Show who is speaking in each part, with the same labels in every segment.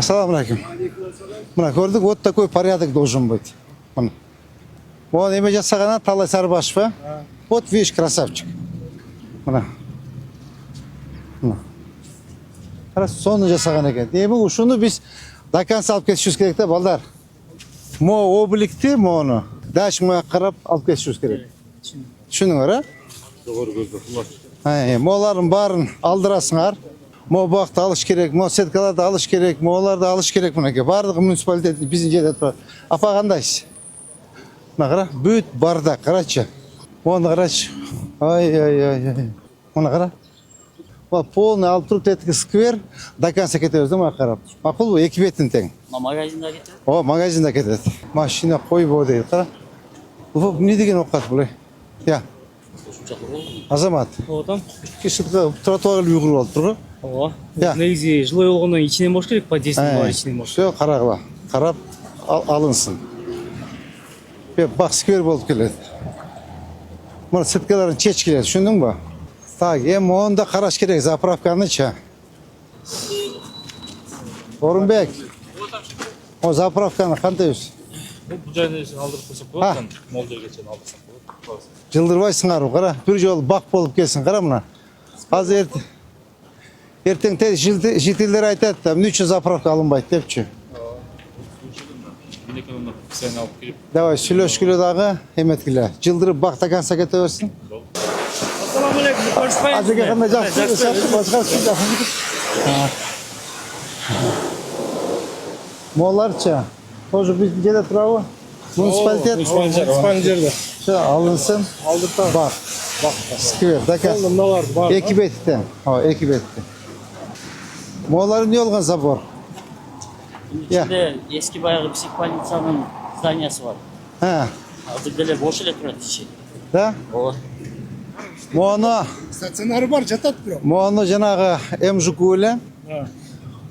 Speaker 1: Ассаламу алейкум. Мына көрдік, вот такой порядок должен быть. Вот эме жасағана Талай Сарыбашев, а? Вот видишь, красавчик. Мына. Соны жасаған екен. Эми ушуну биз дакан салып кетишибиз керек да, балдар. Мо обликти, мону даш моя карап алып кетишибиз керек. Түшүнүңөр, а?
Speaker 2: Doğru gözler.
Speaker 1: Моларын барын алдырасыңар. Мо бакты алыш керек, мо сеткаларды алыш керек, моларды алыш керек мынакей. Бардыгы муниципалитет биздин жерде турат. Апа кандайсыз? Мына кара, бүт бардак, карачы. Мону карачы. Ай. Мына кара. Полный алып туруп тетиги сквер, даканса кетебиз да мага карап. Макулбу? Эки бетин тең.
Speaker 3: Магазинда кетет.
Speaker 1: Магазинда кетет. Машина койбо дейт, кара. Бул эмне деген окат бул? Я. Азамат.
Speaker 4: Отам.
Speaker 1: Кишитке тротуар үйгүлүп алып тургу.
Speaker 4: Ооба.
Speaker 1: Я.
Speaker 4: Негизи жылой болгондон ичинен бош керек, подъездин бар ичинен бош.
Speaker 1: Все, карагыла. Карап алынсын. Бак сквер болуп келет. Мына сеткаларын чечкилет, түшүндүңбү? Так, эми оны да караш керек, заправканычы. Орунбек. О заправканы кантайбыз?
Speaker 2: Bu cayını aldırıp koysak koyarsan Moldo'ya geçen aldırsak koyarız.
Speaker 1: Жылдырбайсыңар, кара. Бир жолу бак болуп келсин, кара мына. Азыр эртең жителдер айтат да, эмне үчүн заправка алынбайт депчи.
Speaker 2: Yine kanalına sen alıp gelip.
Speaker 1: Давай, сүйлөшкүлө дагы, эметкиле. Жылдырып бак даканса кете берсин.
Speaker 4: Ассаламу алейкум, көрүшпөйбүз.
Speaker 1: Азыркы кандай жакшы, башкасы жакшы. Моларча, тоже биздин жерде турабы? Муниципалитет.
Speaker 4: Муниципалитет жерде.
Speaker 1: Все, алынсын.
Speaker 4: Алдыртам.
Speaker 1: Бак. Сквер, дакан.
Speaker 4: Мыналар бар.
Speaker 1: Эки беттен. Эки беттен. Молар эмне болгон забор?
Speaker 3: İçinde eski bayağı psik больницанын зданиясы бар. Азыр деле бош эле турат ичи.
Speaker 1: Да?
Speaker 3: Ооба.
Speaker 1: Мону,
Speaker 4: Стационары бар, жатат бирок.
Speaker 1: мону жанагы МЖК эле.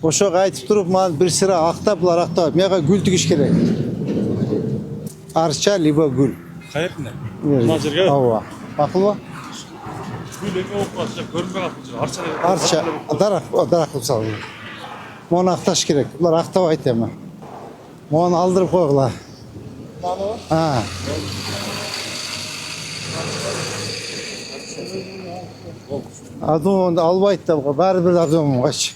Speaker 1: Ошого айтып туруп, мага бир сыра актап, булар актап. Мага гүл тигиш керек. Арча либо гүл.
Speaker 2: Kayıtlı.
Speaker 1: Мына
Speaker 2: жерге?
Speaker 1: Ооба. Макулбу?
Speaker 2: Gül emi okup atacak. Görünme atacak.
Speaker 1: Арча, дарак кылып салгыла. Мону акташ керек. Булар актабайт эми. Мону алдырып койгула. Адымды албайт да, баары бир адымым качы.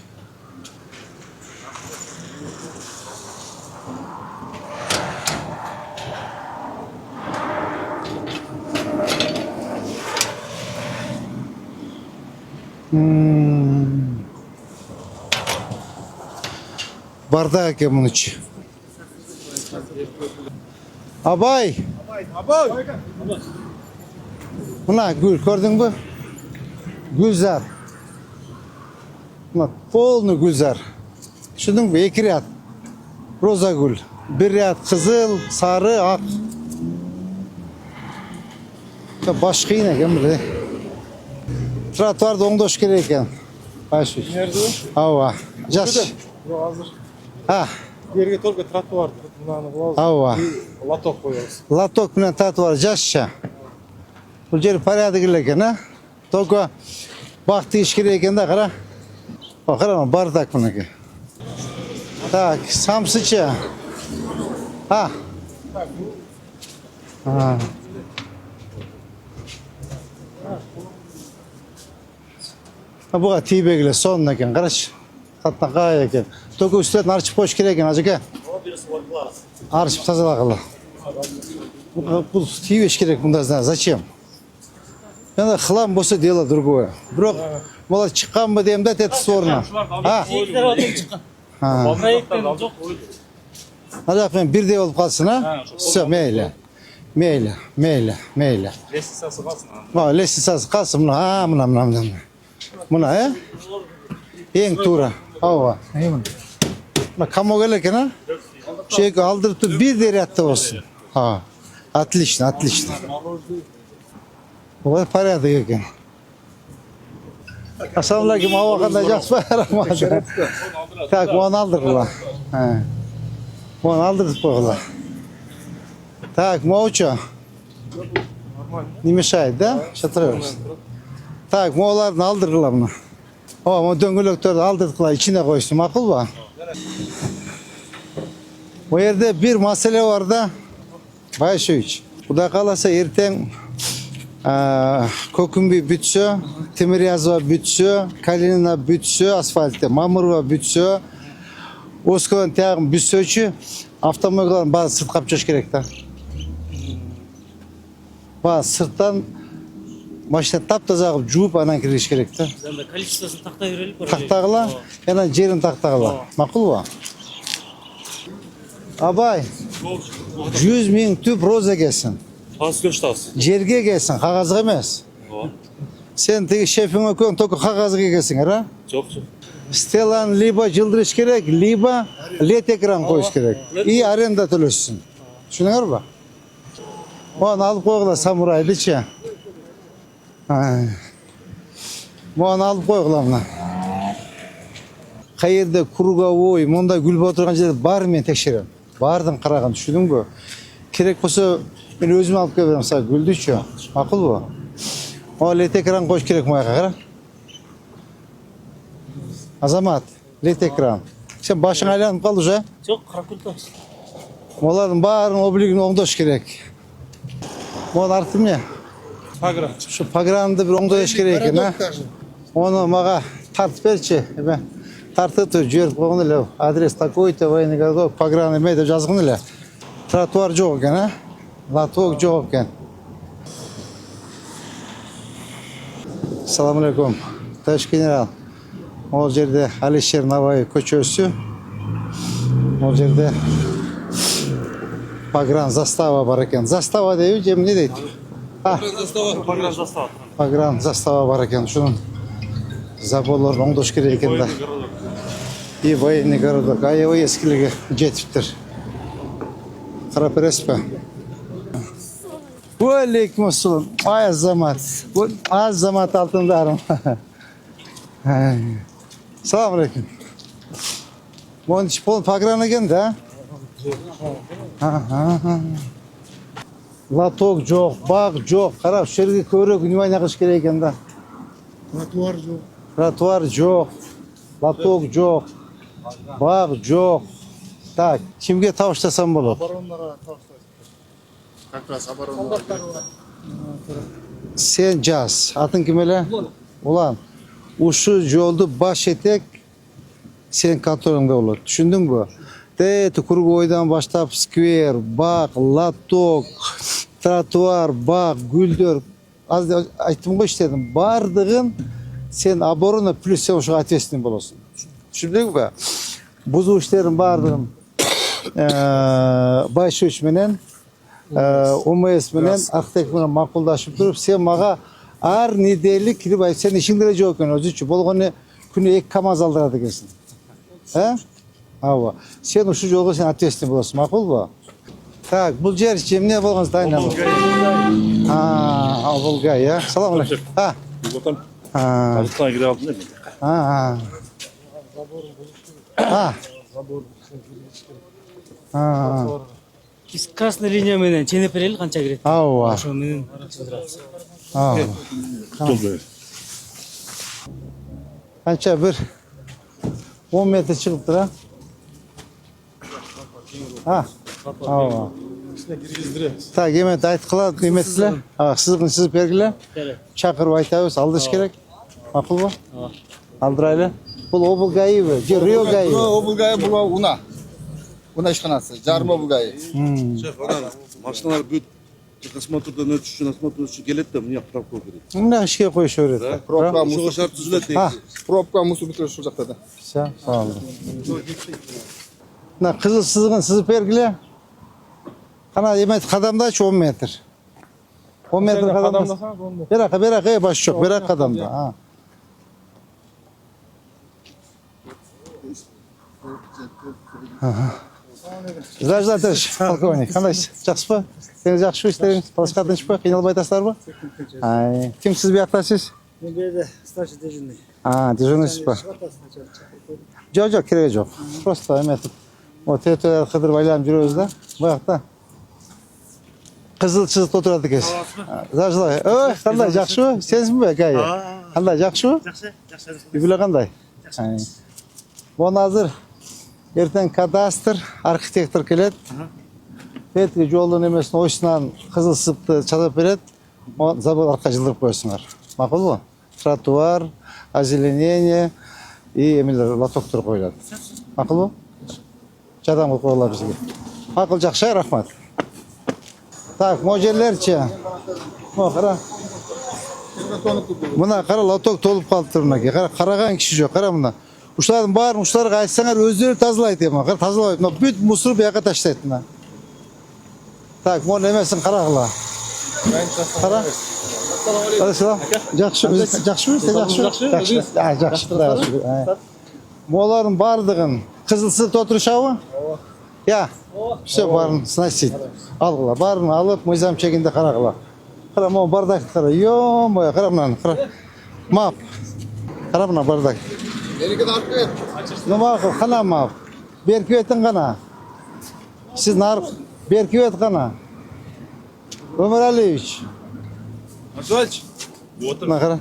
Speaker 1: Бардак экен мунун ичи. Абай. Мына гүл көрдүңбү? Гүлзар. Мына полный гүлзар. Түшүндүңбү? Эки ряд. Роза гүл. Бир ряд кызыл, сары, ак. Баш кыйын экен биле. Тротуарды оңдош керек экен.
Speaker 4: Нерде?
Speaker 1: Ооба. Жаш.
Speaker 4: Азыр. Жерге только тротуар, мынаны кылабыз.
Speaker 1: Ооба.
Speaker 4: Лоток коебуз.
Speaker 1: Лоток менен тротуар жашча. Бул жер порядок эле экен, а? Только бак тигиш керек экен да, кара. Карама, бардак мынакей. Так, самсычы. Буга тийбегиле сонун экен, карачы. Татнакай экен. Только үстүн арчып коюш керек экен, ажеке. Арчып тазалагыла. Бул тийбеш керек мында, зачем? Яна хлам болсо дело другое. Бирок мола чыкканбы дейм да, тетис орнуна.
Speaker 3: Жектер отуп чыккан. Проекттен жок.
Speaker 1: Ажак мен бирдей болуп калсын, а? Все, мейли.
Speaker 2: Lestisi kalsın.
Speaker 1: Лестницасы калсын, мына. Мына, Эң туура. Ооба. Мына камо келе экен, а? Шеки алдырып туруп бирдей рядта болсун. Отлично. Ой, порядок экен. Ассаламу алейкум, аба кандай жакшыбы? Рахмат. Так, мону алдыргыла. Мону алдырып койгула. Так, моучу. Не мешает, да? Шатырабыз. Так, моуларды алдыргыла мына. Мону дөңгөлөктөрдү алдырткыла, ичине койсун, макулбу? Bu yerde bir mesele var da Bayşoviç. Kuda kalasa erten Kokumbi bütse, Timiryazova bütse, Kalinina bütse, asfaltte, Mamurova bütse, Oskovan tiyagın bütseçi, avtomobillerin bazı sırt kapçaş gerek de. Bazı sırttan maşina taptaza kılıp juup anan kiriş gerek de.
Speaker 3: Sen de kalistosun takta yürüyelim.
Speaker 1: Taktağıla, yana jerin taktağıla. Makul va? Abay, 100 bin tüp roza gelsin.
Speaker 2: Az görüşte az.
Speaker 1: Jerge gelsin, kağızga emas. Sen tegi şefime koyun, toku kağızga gelsin, ha?
Speaker 2: Çok.
Speaker 1: Stelan liba jıldırış gerek, liba led ekran koyuş gerek. İyi arenda төлөшсүн. Düşünüyor mu? Onu alıp koygular samuraydı çi. Onu alıp koygular mına. Kayırda kuruga oy, monda gülbe oturgan жерде бар мен tekşirem. Bardın karagan, düşündün mü? Kerek bolsa men özüm alıp kelip berem, sana güldüçü. Makul bu. O led ekran koyuş gerek moya kara. Azamat, led ekran. Sen başın aylanıp kaldı ya.
Speaker 3: Çok karakürtü.
Speaker 1: Onların barın obligini oңdoш gerek. Onu artım ya.
Speaker 4: Pagra.
Speaker 1: Şu pagrandı bir oңdoş gerek eкен, ha. Onu maga tartıp berçi. Ben tartıp жіберіп қойғын эле. Адрес такой-то, военный городок, пагран эме деп жазгын эле. Тротуар жок экен, а. Лоток жок экен. Assalamu alaikum. Товарищ генерал. Ол жерде Алишер Наваев көчөсү. Ол жерде Пагран застава бар экен. Застава дейби, же эмне дейт?
Speaker 2: Пагран застава.
Speaker 1: Пагран застава бар экен. Ушунун заборлорун оңдош керек экен да. И военный городок. Аябай эскилиги жетиптир. Карап бересизби? Алейкум ассалам. Ай Азамат. Азамат алтындарым. Салам алейкум. Монун ичи пол пагран экен да? Лоток жок, баг жок. Карап, ушул жерге көбүрөөк внимание кылыш керек экен да.
Speaker 4: Тротуар жок.
Speaker 1: Тротуар жок, лоток жок, баг жок. Так, кимге табыштасам болот?
Speaker 4: Обороннора табыштайсыз. Как раз обороннора.
Speaker 1: Sen жаз. Атың ким эле? Улан. Ушул жолду баш этек сен контролуңда болот. Түшүндүңбү? Кругойдан баштап сквер, баг, лоток, тротуар, баг, гүлдөр. Аз айттым го иштедим. Бардыгын sen оборона плюс sen ошого ответственный болосуң. Түшүндүңбү? Бузуу иштерин бардыгын Байшоч менен ОМС менен архитектор менен макулдашып туруп, sen мага ар неделик кирип айт, сен ишиң деле жок экен өзүчү. Болгону күнү 2 КАМАЗ алдырат экенсиң. Ава. Sen ушул жолго sen ответственный болосуң, макулбу? Так, бул жер эмне болгон здание? Обулгай, я. Салам алейкум.
Speaker 2: Ботам. Алыстан кире алдым да.
Speaker 3: Biz krasный линия менен ченеп берели канча кирет?
Speaker 1: Ава.
Speaker 3: Ошо менен чыдырабыз.
Speaker 1: Канча bir 10 метр чыгыптыр, а? Ава.
Speaker 4: İçine girgizdirebиз.
Speaker 1: Так, эметти айткыла, эметсилер. Сызыгын сызып бергиле. Чакырып айтабыз, алдырыш керек. Макулбу? Алдырайлы. Бул Обулгайбы, же Рио Гайбы?
Speaker 5: Обулгай була уна. Уна ишканасы, жарым Обулгай.
Speaker 6: Шеф, ага, машиналар бүт осмотрдан өтүш үчүн осмотр үчүн келет да, мына пробка берет.
Speaker 1: Мына ишке коюш берет.
Speaker 5: Пробка,
Speaker 6: Ошого
Speaker 5: мусор,
Speaker 6: шарт түзүлөт дейт.
Speaker 5: пробка, мусор бүтүрүш ушул жакта да.
Speaker 1: Все, сağ Мына кызыл сызыгын сызып бергиле. Кана эметти кадамдачы 10 метр. 10 метр кадамда. Берака, баш жок, берака кадамда. Здравствуйте, товарищ полковник. Кандайсыз? Жакшысызбы? Сен жакшы иштериңиз, талашка тынчпы? Кыйналбай атасыздарбы? Ким сиз бияктасыз?
Speaker 7: Мен берде старший дежурный.
Speaker 1: Дежурныйсызбы? Жок, кереги жок. Просто эметип. Вот территорияда кыдырып айланып жүрөбүз да. Буякта кызыл чызыкта отурат экенсиз. Здравствуй. Ой, кандай жакшыбы? Сенсизби, Гай? Кандай жакшыбы?
Speaker 7: Жакшы.
Speaker 1: Үй бүлө кандай? Буну азыр Ертең кадастр, архитектор келет. Бетке жолдың емесін ойсынан қызыл сыпты чалап берет. Забыл арқа жылдырып қойсыңар. Мақұл ба? Тротуар, озеленение и емелер лотоктар қойылады. Мақұл ба? Жадам қойылар бізге. Мақұл жақсы, рахмат. Так, мо жерлерче. Мо қара. Мына қара лоток толып қалып тұр мынаке. Қараған кіші жоқ, қара мына. Ушылардың барын, ушыларға айтсаңар өздері тазалайды ема. Қара тазалайды. Бүт мусор бұяқа таштайды мына. Так, мо немесін қарағыла. Қара. Алейкум. Жақсы ма? Жақсы. Молардың бардығын қызылсыз отырышауы? Я. Все барын сносить. Алғыла. Барын алып, мойзам чегінде қарағыла. Қара, мо бардақ қара. Ё-мой, қара мұнан. Мап. Қара мұна бардақ. Нұмақыл, қана мап. Беркуетін қана. Сіз нарық. Беркует қана. Өмір Алиевич.
Speaker 6: Аржалыч. Вот.
Speaker 1: Мына қара.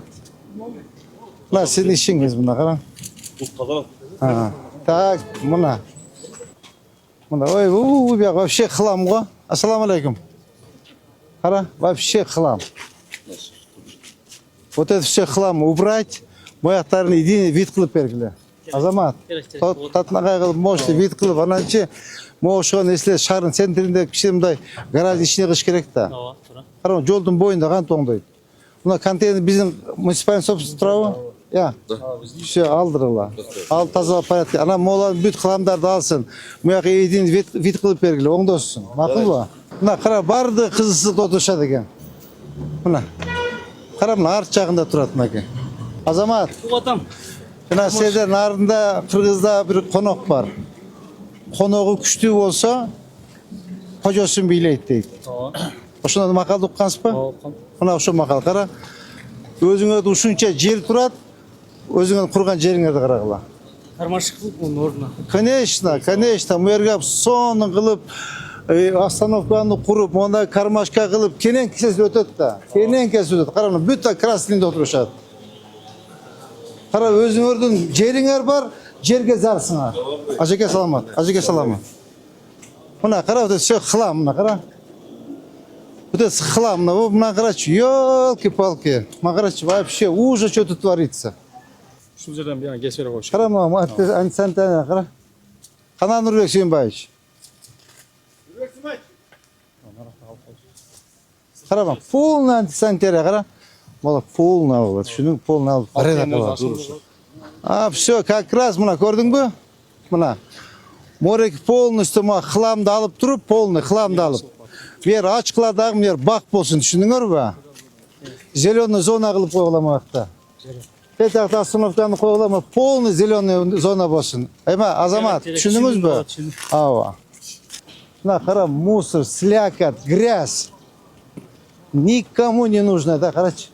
Speaker 1: Мына сіздің ішіңіз мұна қара.
Speaker 6: Бұл қазақ.
Speaker 1: Так, мұна. Мұна, ой, вообще хлам ғой. Ассаламу алейкум. Қара, вообще хлам. Вот это все хлам убрать, мояқтарын единый вид қылып бергілі. Азамат, татынағай қылып, можете вид қылып, ананчы, моғышыған есіле шарын центрінде кішемдай гараж ішіне қыш керек та. Қара, жолдың бойында қан тоңдайды. Мұна контейнер біздің муниципальный собственность тұрауы? Я. Все, алдырыла. Ал тазалап порядке. Ана молан бүт хламдарды алсын. Мұяқ единый вид қылып бергілі, оңдосын. Мақұл ба? Мына қара барды қызысыз отыршады екен. Мына. Қара мына арт жағында тұрады мына. Азамат. Мына сіздер нарында Қырғызда бір қонақ бар. Қонағы күшті болса, қожасын билейді дейді. Ошонда мақалды ұққансыз ба? Мына ошо мақал қара. Өзіңе ушунча жер тұрады, өзіңе құрған жеріңерді қарағыла.
Speaker 7: Кармашек оның орнына.
Speaker 1: Конечно. Мөргап соның қылып, остановканы құрып, онда кармашка қылып, кенен кесес өтеді да. Қарағына, бүтті краснында отырышады. Қара, өзіңердің жеріңер бар, жерге зарсыңар. Ажеке саламат. Мына қара, все хлам, мына қара. Вот это хлам, мына қарачы, ёлки-палки. Мына қарачы, вообще ужас что-то творится.
Speaker 4: Şu жерден bir yana geçmeye koş.
Speaker 1: Қара, мына, антисанитария, қара. Қана Нұрбек Сүйінбаевич. Қара, мына, полный антисанитария, қара. Мала, полный алып, шының полный алып. Все, как раз, мына, көрдің бі? Мына. Морек полностью хламды алып тұрып, полный хламды алып. Бер ачқыладағы мер бақ болсын, түсініңір ба? Зеленый зона қылып қойғыламақта. Петақта остановканы қойғылама, полный зеленый зона болсын. Айма, Азамат, түсініңіз ба? Ава. Мына қара, мусор, слякоть, грязь. Никому не нужно, да, қарачы?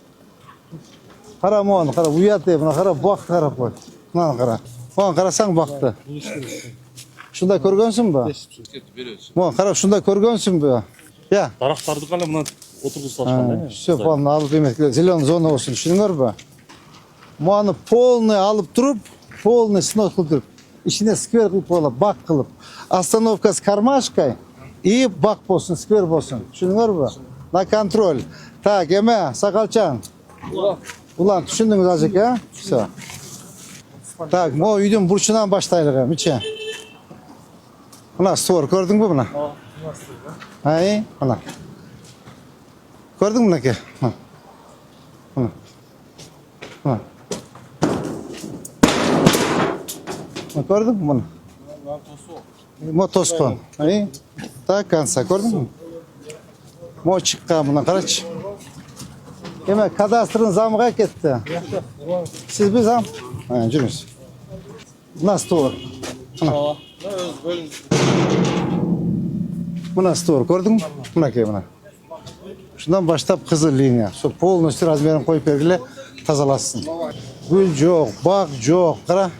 Speaker 1: Қара моғын, қара, уяты, мына қара, бақты қарап қой. Мына қара. Моғын қарасаң бақты. Шында көргенсің ба? Моғын қара, шында көргенсің ба? Я.
Speaker 2: Дарақтарды қана мұнан отырғызып
Speaker 1: Все, полный алып емес, зеленый зона болсын, түсініңір ба? Моғаны полный алып тұрып, полный снос қылып тұрып, ішіне сквер қылып қойла, бақ қылып. Остановка с кармашкой и бақ болсын, сквер болсын, түсініңір ба? На контроль. Так, еме, Сақалчан. Улан, түсіндіңіз азық, а? Все. Так, мо үйдің бұршынан баштайлығы, мүче. Мына створ, көрдің бі мұна? Ай, мына. Көрдің мұна ке? Мына. Көрдің мұна? Мо тоспан. Ай, так, конца, көрдің мұна? Мо шыққан мұна, қарач. Еме, кадастрын замыға кетті. Сіз бі зам? Жүріңіз. Мына створ. Мына створ, көрдің? Мына ке, мына. Шundan баштап қызыл линия. Со полностью размерін қойып бергіле тазаласын. Гүл жоқ, бақ жоқ. Қара.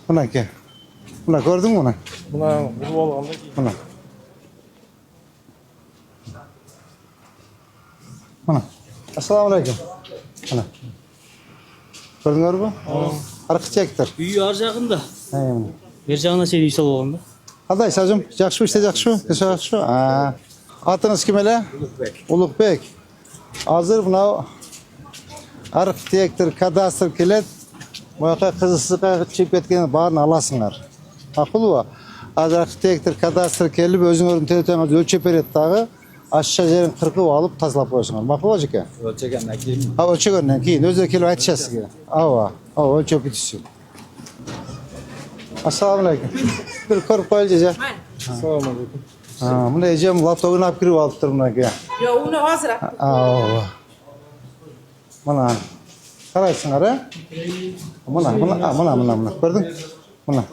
Speaker 1: Мына ке. Мына көрдің мұны?
Speaker 4: Buna bu olғанда
Speaker 1: Мына. Мына. Ассаламу алейкум. Мына. Көрдіңдер бі? Архитектор.
Speaker 3: Үйі ар жағында.
Speaker 1: Мына.
Speaker 7: Бер жагына чейин үй салып алгам да.
Speaker 1: Кандай сажым? Жакшыбы, иште жакшыбы? Жакшыбы? Атыңыз ким эле? Улукбек. Азыр мына архитектор, кадастр келет. Буяка кызыксызга чыгып кеткен баарын аласыңар. Макулбу? Азыр архитектор, кадастр келип өзүңөрдүн территорияңызды өлчөп берет дагы. Ашша жерин кыркып алып тазалап коесуңар. Макулбу ажеке?
Speaker 5: Ölçekenden кейін.
Speaker 1: Өлчөгөндөн кийин өзү келип айтышат сизге. Ооба, өлчөп бүтүсүн. Ассаламу алейкум. Бир көрүп коелу же.
Speaker 4: Assalomu alaykum.
Speaker 1: Мына эжем лаптогун алып кирип алыптыр мынаке.
Speaker 8: Yo, uni hozir
Speaker 1: Ооба. Мына карайсыңар, э? Мына. Көрдүң? Мына.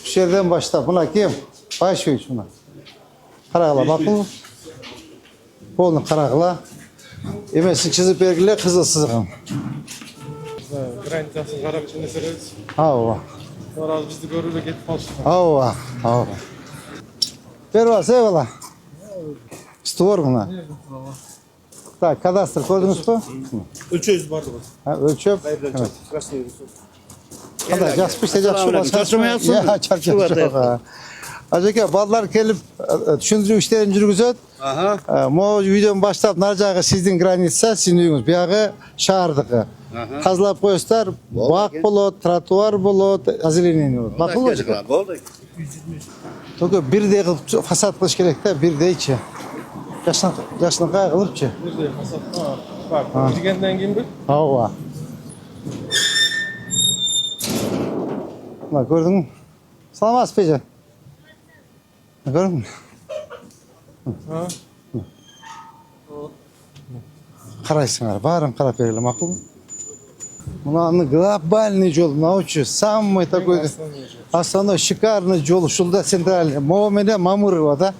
Speaker 1: Şu жерден баштап, мына кем? Байшевич мына. Карагыла, макулбу? Полный карагыла. Эмесин чызып бергиле, кызыл сызыгын.
Speaker 4: Границасын қарап ішіне сіреді.
Speaker 1: Ооба.
Speaker 4: Sonra бізді көріп кетіп қалшы.
Speaker 1: Ооба. Бер бас, бала. Створ мына. Так, кадастр көрдүңүз бу?
Speaker 4: Ölçөйүз барды ғой.
Speaker 1: Өлчөп. Кандай, жакшыбы, иште жакшыбы?
Speaker 5: Çarşımayasın.
Speaker 1: Чарчап. Ажеке, балдар келип түшүндүрүү иштерин жүргүзөт. Могу үйдөн баштап нар жагы сиздин граница, сиздин үйүңүз. Биягы шаардыкы. Тазалап коесуздар, бак болот, тротуар болот, озеленение болот. Макулбу ажеке?
Speaker 5: Oldu.
Speaker 1: Только бирдей кылып фасад кылыш керек да, бирдейчи. Жакшынакай кылыпчы.
Speaker 4: Бірдей қасатқа бар. Кіргенден кейін бі?
Speaker 1: Ооба. Мына көрдүңбү? Саламатсызбы эже? Көрдүңбү? Карайсыңар, баарын карап бергиле, макулбу? Мына глобальный жол, научу, самый такой основной шикарный жол, ушулда центральный. Могу менен Мамырова, да?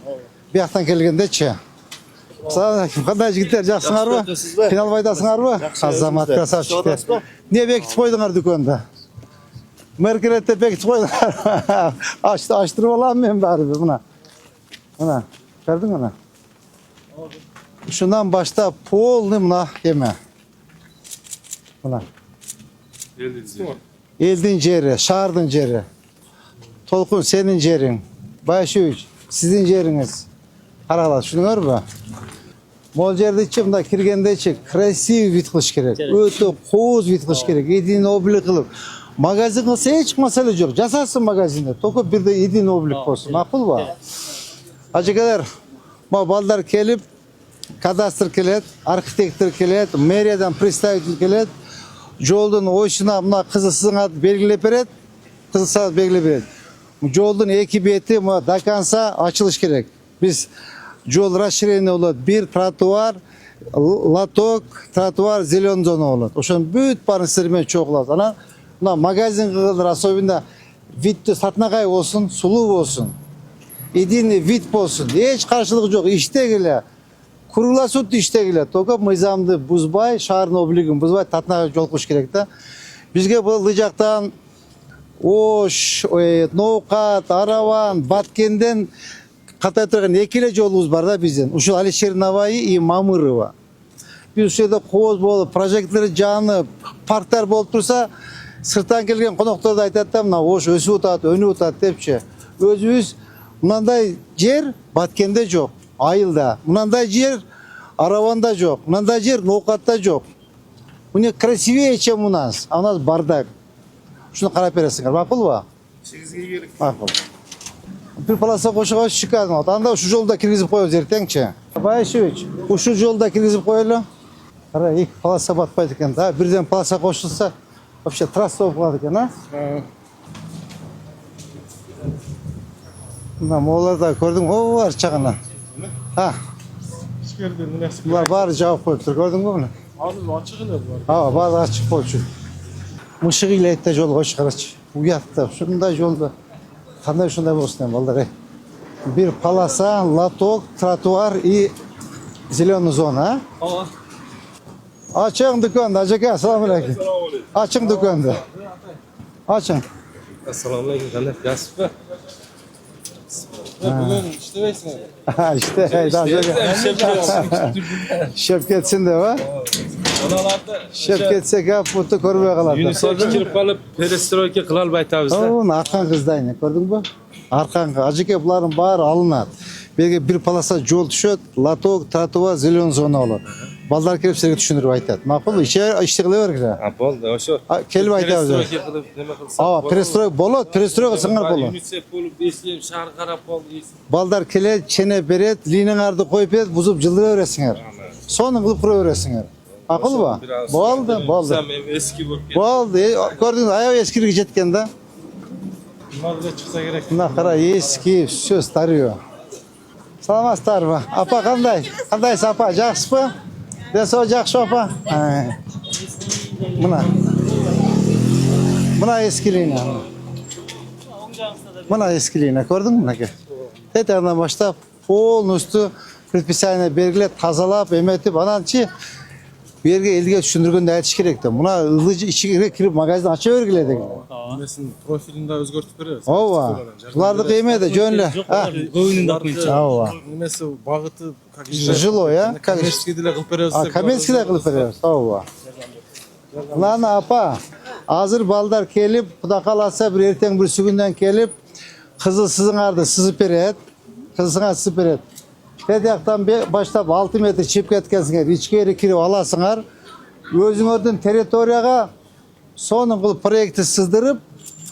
Speaker 1: Бияктан келгендечи. Кандай жигиттер, жаксыңарбы? Кыйналбайдасыңарбы? Азамат, красавчиктер. Эмне бекитип койдуңар дүкөндө? Меркеретте бекитип койдуңар. Ачтырып алам мен барыбир, мына. Көрдүң мына? Ушундан баштап полный мына эме. Мына. Элдин жери, шаардын жери. Толкун сенин жериң. Байшевич, сиздин жериңиз. Карагыла, түшүнүңөрбү? Могул жердечи мында киргендечи красивый вид кылыш керек. Өтө кооз вид кылыш керек. Единый облик кылып. Магазин кылса эч маселе жок. Жасасын магазинде. Только бирдей единый облик болсун. Макулбу? Ажекелер, могу балдар келип, кадастр келет, архитектор келет, мэриядан представитель келет. Жолдун ойшуна мына кызыл сызыгын белгилеп берет. Кызыл сызык белгилеп берет. Жолдун эки бети до конца ачылыш керек. Биз жол расширение болот. Бир тротуар, лоток, тротуар, зеленый зона болот. Ошонун бүт баарын сиздер менен чогулат. Анан мына магазин кылдыр, особенно видти сатынакай болсун, сулуу болсун. Единый вид болсун. Эч каршылык жок. Иштегиле. Круглосутки иштегиле. Только мыйзамды бузбай, шаардын облигин бузбай, татынакай жол кылыш керек да. Бизге бул жактан Ош, Ноокат, Араван, Баткенден катай турган эки эле жолубуз бар да биздин. Ушул Алишер Наваи и Мамырова. Биз ушул жерде кооз болуп, прожекттер жанып, парктар болуп турса, сырттан келген коноктор да айтат да, мына Ош өсүп атат, өнүп атат депчи. Өзүбүз мындай жер Баткенде жок, Айылда. Мындай жер Араванда жок, мындай жер Ноокатта жок. У них красивее, чем у нас, а у нас бардак. Шуну карап бересиңер, макулбу?
Speaker 6: Сегизге келик.
Speaker 1: Макул. Бир полоса кошуп шикарно. Анда ушу жолда киргизип коебуз эртеңчи. Байшевич, ушу жолда киргизип коелу. Кара, эки полоса батпайт экен да. Бирден полоса кошулса, вообще трасса болуп калат экен, а? Мына могуларда көрдүңбү, бар чагына.
Speaker 4: ішкерден нәрсе
Speaker 1: Булар баары жабып коюптур, көрдүңбү муну?
Speaker 4: Азыр ачык эле бар.
Speaker 1: Баары ачык болчу. Мышык илетте жол койуш карачы. Уятты. Ушундай жолду кандай ушундай болсун эми балдар. Бир полоса, лоток, тротуар и зеленый зона, а? Ачың дүкөндү, ажеке, ассаламу алейкум. Ачың дүкөндү. Ачың.
Speaker 4: Ассаламу алейкум, кандай? Жасып ба? Бүгін іштебейсің?
Speaker 1: İşte, ajeke. Şef ketsin de var.
Speaker 2: Onalarda
Speaker 1: Şep ketsek hep mutlu körbe kalardı.
Speaker 2: UNICEF kirip kalıp perestroika kıla albaytabız da.
Speaker 1: Onu arkan kızdayın, gördün mü? Arkan kız. Acıke bunların bari alınat. Belki bir palasa yol düşöt, latok, tratuva, zelen zona olur. Ballar kelip sizge düşünürüp aytat. Makul mu? İşte kılıver ki.
Speaker 2: Ha boldu, oşo.
Speaker 1: Kelip aytabız.
Speaker 2: Perestroika kılıp neme kılsak.
Speaker 1: Aa, perestroika bolot, perestroika sınır bolu.
Speaker 2: UNICEF bolup esleyip şahar karap boldu.
Speaker 1: Balдар kele çene beret, linin ardı koyup et, buzup cıldıra öğretsinler. Sonra kılıp kura öğretsinler. Akıl mı? Boldu, boldu.
Speaker 2: Sen eski bu.
Speaker 1: Boldu. Gördünüz ayağı eskilik jetken de.
Speaker 4: Bunlar da çıksa gerek.
Speaker 1: Bunlar kara eski, söz tarıyor. Salamastar mı? Apa kanday? Kanday sapa, jaksı mı? Deso jakşı apa? Buna eskiliğine. Buna eskiliğine, gördün mü? Tekrardan başta polnustu предписание belgilep, tazalap, emetip, anançı bir yerge elge düşündürgünde ayetiş gerekti. Buna ılıcı içi kirip magazin açı vergiledik.
Speaker 4: Mesin profilinde özgürtüp veriyoruz.
Speaker 1: Ova. Bunlarda kıymeti jönle.
Speaker 3: Oyunun dokumentu.
Speaker 1: Ova.
Speaker 4: Немесі бағыты как
Speaker 1: Жило, ya?
Speaker 4: коммерческий деле кылып беребиз.
Speaker 1: Kaminski de kılıp veriyoruz. Ova. Lan apa. Hazır baldar kelip, kuda kalasa bir erten bir sügünden kelip, kızıl sızın ardı sızıp eret. Kızısına sızıp eret. Tedekten başlap 6 metre çip ketkensinger, içki yeri kirip alasınlar. Özüngörдün teritoriyaga sonun kılıp proyekti sızdırıp,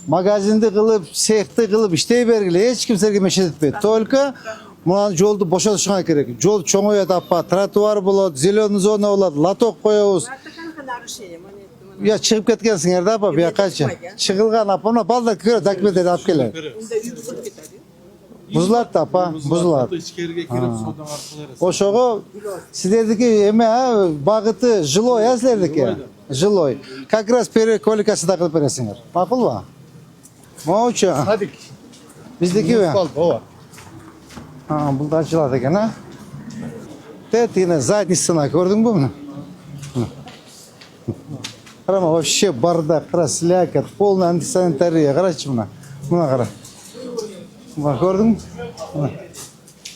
Speaker 1: magazinde kılıp, sehti kılıp, işteyi bergile, hiç kimseге meşet etmeydi. Tolka, bunun yoldu boşaltışına gerek. Yol çoğuya tappa, tratuar bulat, zelen zona bulat, latok koyuyoruz. Ya çıkıp ketkensinger de apa, bir kaç ya. Çıkılgan apa, ona balda köre takip eder, apkeler. Buzlat da apa, buzlat.
Speaker 4: İçkeriге kirip sodan arkalarız.
Speaker 1: O şoğu sizlerdeki bağıtı Jiloy ya sizlerdeki. Jiloy. Как раз переквалификация takılıp veresinler. Makul mu? Moğuçu.
Speaker 5: Hadi.
Speaker 1: Bizdeki mi?
Speaker 5: Ова.
Speaker 1: Ha, burada açıladık ha. Evet yine задницына gördün mü bunu? Karama вообще бардак, краслякат, полная антисанитария. Карачы buna. Buna kara. Bak gördün mü?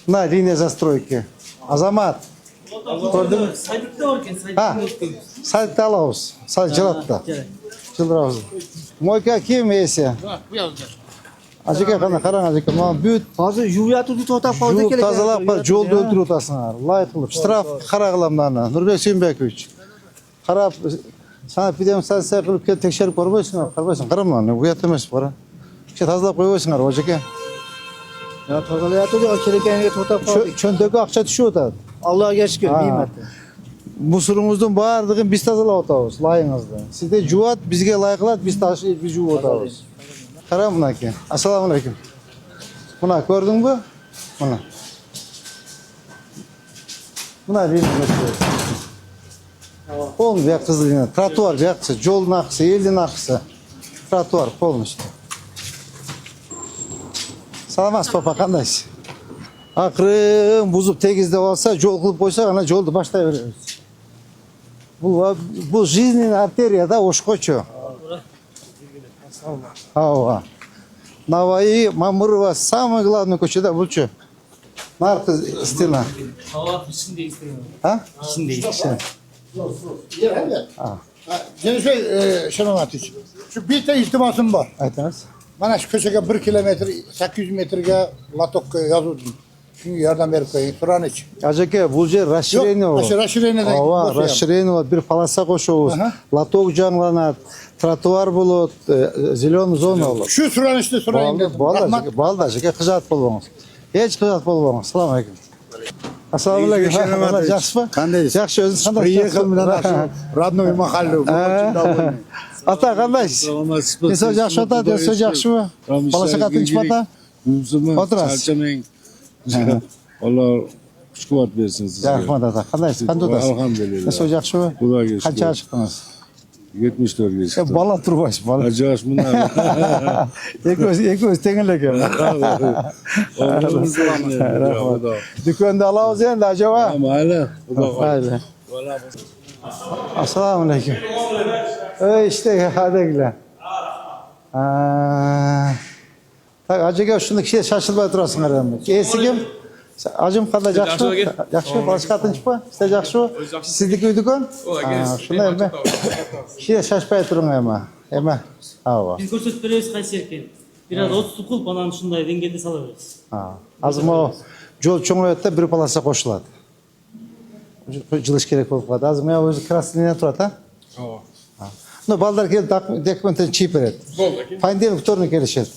Speaker 1: Na linija застройки. Azamat. Gördün mü? Ha. Saydıkta alavuz. Saydık cılatta. Cıldıravuz. Moyka kim ese? Acıka kana karan acıka. Ma büyüt.
Speaker 7: Hazır juviyatı tut ota fazla
Speaker 1: Juğup
Speaker 7: kelek.
Speaker 1: tazalap var. Jolda öldür otasınlar. Layık kılıp. Straf kara kılamlarına. Nurbek Sümbekövич. Karap. Sana pidem sen kılıp kel tekşerip koruyorsun. Karabasın. Karamlarına. Bu yatamaz para. İşte tazalap koyuyorsunlar. Acıka.
Speaker 7: Ya tazalayatı da kelekene tota fazla.
Speaker 1: Çöntökü akça düşüyor da.
Speaker 7: Allah'a gerçek
Speaker 1: Ha.
Speaker 7: nimet.
Speaker 1: Musurumuzun bağırdığın biz tazalap otağız. Layığınızda. Sizde juvat bizge layıklat biz taşı biz juvat otağız. Karam buna ki. Assalamu alaikum. Buna gördün mü? Buna. Buna bir gösteriyor. Polnu bir kızıl yine. Tratuar bir akısı. Yolun akısı, elin akısı. Tratuar polnu işte. Salamas papa kandaş. Akırın buzup tekizde olsa yol kılıp koysak ana yoldu başlayıveririz. Bu жизненная артерия da oşkoçu. Ава. Наваи, Мамурова, самый главный көчеде бұл чö. Наркы стена.
Speaker 3: Hava içinde istemiyorum.
Speaker 1: Ha?
Speaker 3: İçindeyiz.
Speaker 5: Şunu anlatayım. Şu bir de iltimasım var.
Speaker 1: Aytыңыз.
Speaker 5: Bana şu köşege 1 kilometre, 800 metrege latok yazıldım. Çünkü yardım verip koyayım. Turan için.
Speaker 1: Ажеке, бұл жер расширение
Speaker 5: Yok,
Speaker 1: ол.
Speaker 5: расширениеден
Speaker 1: Ооба,
Speaker 5: босayам.
Speaker 1: расширение ол. Bir полоса қошобуз.
Speaker 5: Aha.
Speaker 1: Лоток жаңланат, тротуар болот, зеленый зона болот.
Speaker 5: Şu Turan işte Turan dedim. Rahmat.
Speaker 1: Балда, ажеке кыжат болбоңуз. Эч кыжат болбоңуз. Салам алейкум. Ассаламу алейкум. Жакшыбы?
Speaker 5: Кандайсыз?
Speaker 1: Жакшы, өзүңүз кандай?
Speaker 5: Приехал на нашу родную махаллу. Очень довольны.
Speaker 1: Ата кандайсыз? Десе жакшы атат, десе жакшыбы? Балашака тынчпы ата? Отырасыз.
Speaker 6: Çarçamayın. Allah güç kuvvet versin size.
Speaker 1: Рахмат ата. Кандайсыз? Кандай атасыз?
Speaker 6: Elhamdülillah.
Speaker 1: Десе жакшыбы?
Speaker 6: Kulağa geçti.
Speaker 1: Канчага чыктыңыз?
Speaker 6: 74 geçti.
Speaker 1: Бала турбайсыз, бала.
Speaker 6: Acayip bunlar.
Speaker 1: Экөөбүз тең эле экен.
Speaker 6: Oğlumuz da
Speaker 1: Рахмат. Дүкөндө алабыз энди ажаба.
Speaker 6: Ama hala.
Speaker 1: Haydi. Assalamu alaikum. İşte hadi Tak acaba şunu kişiye şaşırmaya durasın herhalde. Esi kim? Ajım kандай жакшы жакшы башка тынчпы сизде жакшыбы сиздики үйдүкөн ушундай эме кичине шашпай туруң эме ооба
Speaker 3: Biz көрсөтүп беребиз кайсы экенин. Бир аз отступ кылып анан ушундай деңгээлде сала беребиз.
Speaker 1: азыр могу жол чоңоет да бир полоса кошулат жылыш керек болуп калат азыр мына өзү красный линия турат ооба ну балдар келип документтерин чийип берет понедельник вторник келишет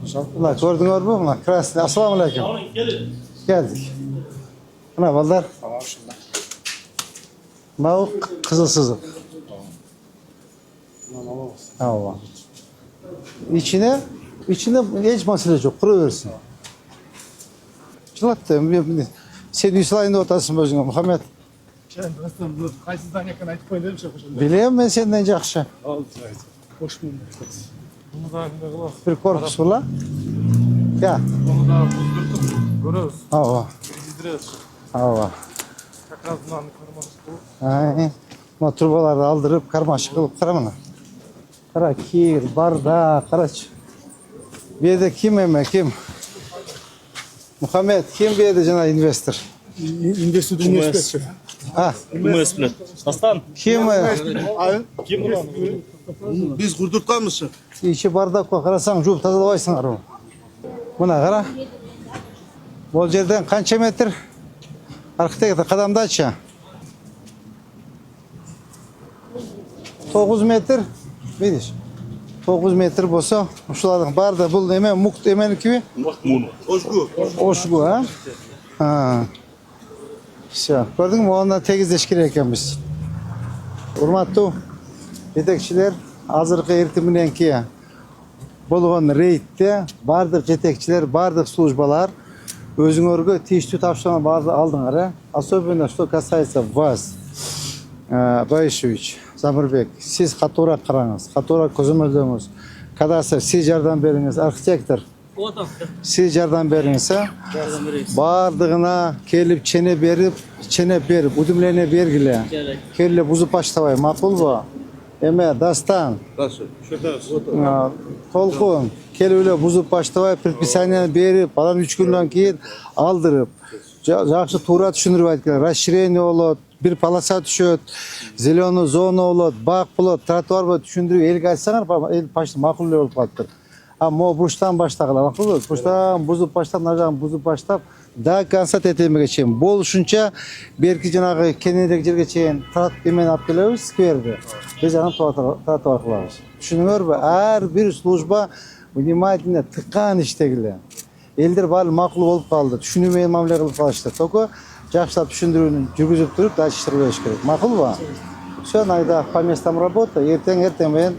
Speaker 1: мына көрдүңөрбү мына красный ассалам алейкум geldik мына балдар мынау кызыл сызык ооба ичине эч маселе жок кура берсин жылат сен үй салайын деп атасың өзүңө Мухаммед
Speaker 4: Кайсы здание экенин айтып коеюн дедимчи ошондо.
Speaker 1: билем мен сенден жакшы
Speaker 4: Кошмун. Муну да эмне кылабыз?
Speaker 1: бир корпус була я
Speaker 4: Муну да буздуртуп көрөбүз.
Speaker 1: ооба
Speaker 4: Биздиребиз.
Speaker 1: ооба
Speaker 4: Как раз мынаны кармашып кылып.
Speaker 1: мына трубаларды алдырып кармашык кылып кара мына кара кир барда карачы бу жерде ким Мухаммед ким бу жерде жана инвестор
Speaker 4: Инвестор университет.
Speaker 2: МС билет. Дастан.
Speaker 1: ким
Speaker 6: Biz kurdurtkanmışız.
Speaker 1: ичи бардакка карасаң жууп тазалабайсыңарбы мына кара бул жерден канча метр архитектор кадамдачы 9 метр видишь 9 метр болсо ушулардын баардыгы бул эме мукт эменикиби
Speaker 6: Ozgu.
Speaker 1: ошгу все көрдүңбү онда тегиздеш керек экенбиз урматтуу жетекчилер азыркы эртең мененки болгон рейдте баардык жетекчилер баардык службалар өзүңөргө тийиштүү тапшырма баардыгы алдыңар особенно что касается вас Байышевич Замирбек сиз катуураак караңыз катуураак көзөмөлдөңүз кадастр сиз жардам бериңиз архитектор сиз жардам бериңиз баардыгына келип чене берип удумление бергиле келе бузуп баштабай макулбу эме Дастан
Speaker 6: Nasıl?
Speaker 1: толкун келип эле бузуп баштабай предписание берип анан 3 күндөн кийин алдырып жакшы туура түшүндүрүп айткыла расширение болот бир полоса түшөт зеленый зона болот бак болот тротуар болот түшүндүрүп элге айтсаңар эл почти макул эле болуп калыптыр могу бурчтан баштагыла макулбу бурчтан бузуп баштап мына жагын бузуп баштап до конца тетемеге чейин болушунча берки жанагы кененирээк жерге чейин эмени алып келебиз скверди бир жагын тротуар кылабыз түшүндүңөрбү ар бир служба внимательно тыккан иштегиле элдер баары макул болуп калды түшүнүү менен мамиле кылып калышты только жакшылап түшүндүрүүнү жүргүзүп туруп дальше иштер керек макулбу все иногда по местам работа эртең менен